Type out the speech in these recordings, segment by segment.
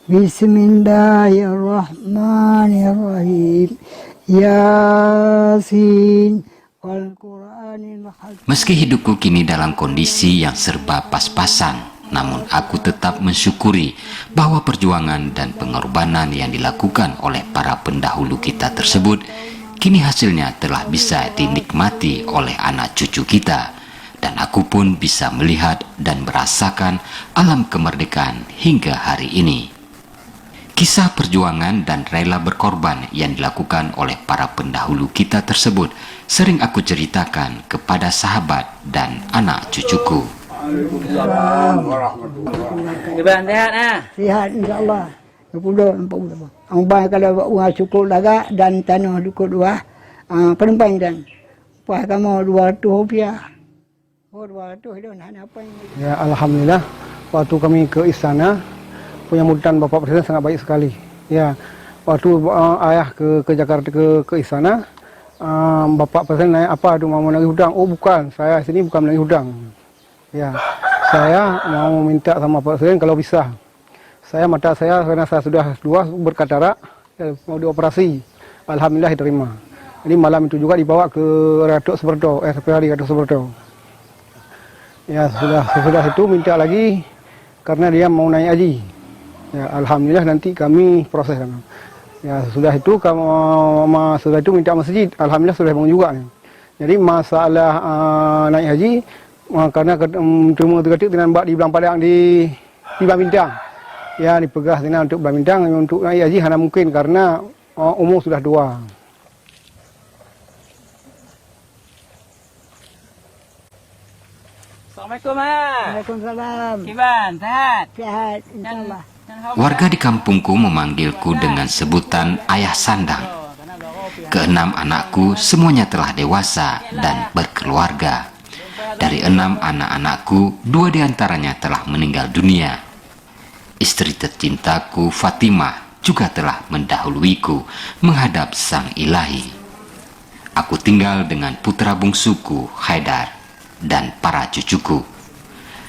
Bismillahirrahmanirrahim. Yasin wal Qur'anil Hakim. Meski hidupku kini dalam kondisi yang serba pas-pasan, namun aku tetap mensyukuri bahwa perjuangan dan pengorbanan yang dilakukan oleh para pendahulu kita tersebut kini hasilnya telah bisa dinikmati oleh anak cucu kita, dan aku pun bisa melihat dan merasakan alam kemerdekaan hingga hari ini. Kisah perjuangan dan rela berkorban yang dilakukan oleh para pendahulu kita tersebut sering aku ceritakan kepada sahabat dan anak cucuku. Gimana sehat ah? Sihat insya-Allah. 40 Ang kalau uang cukup lagak dan tanah cukup dua. Penumpang dan puas kamu 200 rupiah. 200 itu apa yang... Ya, alhamdulillah waktu kami ke istana penyambutan Bapak Presiden sangat baik sekali. Ya, waktu ayah ke Jakarta ke istana, Bapak Presiden nanya apa tu mau menagih hutang? Oh bukan, saya sini bukan menagih hutang. Ya, saya mau minta sama Bapak Presiden kalau bisa. Mata saya karena saya sudah luas berkatarak, ya, mau dioperasi. Alhamdulillah diterima. Jadi malam itu juga dibawa ke Ratu Seberdo, SPRI Ratu Seberdo. Ya sudah itu minta lagi karena dia mau naik haji. Ya, alhamdulillah nanti kami proses. Ya sudah itu minta masjid. Alhamdulillah sudah bangun juga. Jadi masalah naik haji karena cuma dekat dengan Mbak di Belang Padang di Bintang. Ya dipegah dengan untuk Belang Bintang untuk naik haji hanya mungkin karena umur sudah tua. Assalamualaikum ah. Waalaikumsalam. Gimana sehat? Sihat insya-Allah. Warga di kampungku memanggilku dengan sebutan Ayah Sandang. Keenam anakku semuanya telah dewasa dan berkeluarga. Dari 6 anak-anakku, 2 diantaranya telah meninggal dunia. Istri tercintaku Fatimah juga telah mendahuluiku menghadap Sang Ilahi. Aku tinggal dengan putra bungsuku Haidar dan para cucuku.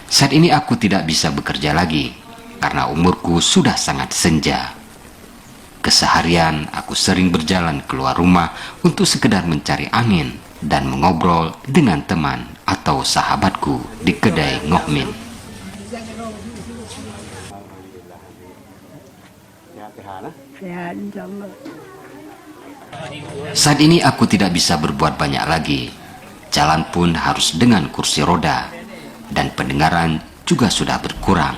Saat ini aku tidak bisa bekerja lagi karena umurku sudah sangat senja. Keseharian aku sering berjalan keluar rumah untuk sekedar mencari angin dan mengobrol dengan teman atau sahabatku di kedai Ngohmin. Sihat insya-Allah. Saat ini aku tidak bisa berbuat banyak lagi. Jalan pun harus dengan kursi roda, dan pendengaran juga sudah berkurang,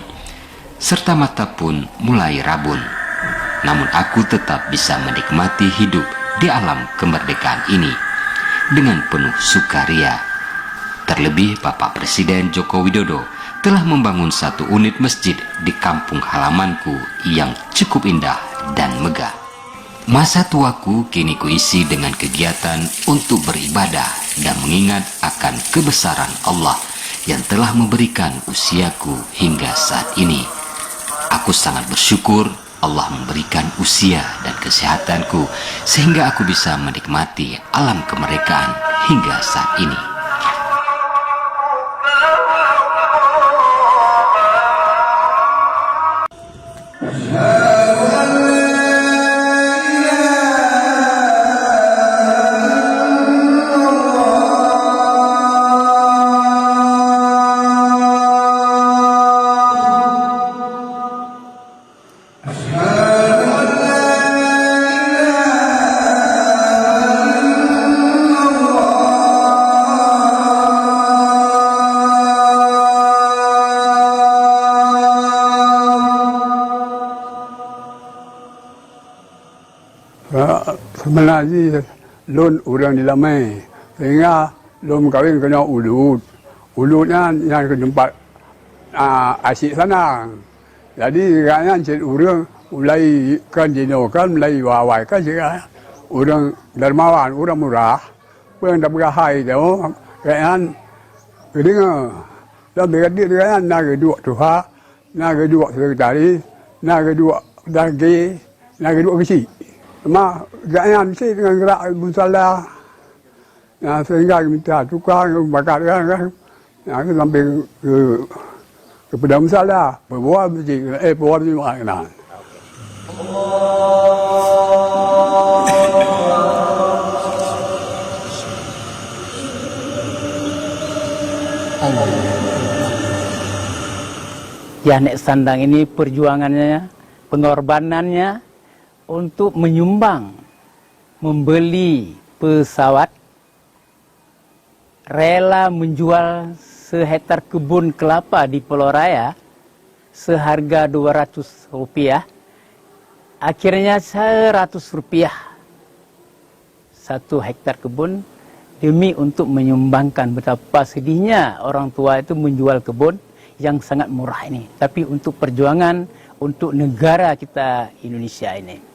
serta mata pun mulai rabun. Namun aku tetap bisa menikmati hidup di alam kemerdekaan ini dengan penuh sukaria. Terlebih Bapak Presiden Joko Widodo telah membangun 1 unit masjid di kampung halamanku yang cukup indah dan megah. Masa tuaku kini kuisi dengan kegiatan untuk beribadah dan mengingat akan kebesaran Allah yang telah memberikan usiaku hingga saat ini. Aku sangat bersyukur Allah memberikan usia dan kesehatanku sehingga aku bisa menikmati alam kemerdekaan hingga saat ini. Sebenarnya lon orang dilamai sehingga lon kawin kena ulut. Ulutnya yang ke tempat asyik sana. Jadi kan cik orang mulai kan jinokan mulai wawai kan cik orang dermawan, orang murah. Orang tak berahai tu kan kedengar. Dan berkata kan nak kedua tuha, nak kedua sekretari, nak kedua daging, nak kedua kecil. Mak jangan sih dengan gerak musala. Nah sehingga minta tukang bakar kan. Nah sampai ke pedang musala, bawa masjid, bawa masjid mana. Ya, Nek Sandang ini perjuangannya, pengorbanannya untuk menyumbang, membeli pesawat, rela menjual sehektar kebun kelapa di Pulau Raya seharga Rp200. Akhirnya Rp100 satu hektar kebun demi untuk menyumbangkan. Betapa sedihnya orang tua itu menjual kebun yang sangat murah ini. Tapi untuk perjuangan untuk negara kita Indonesia ini.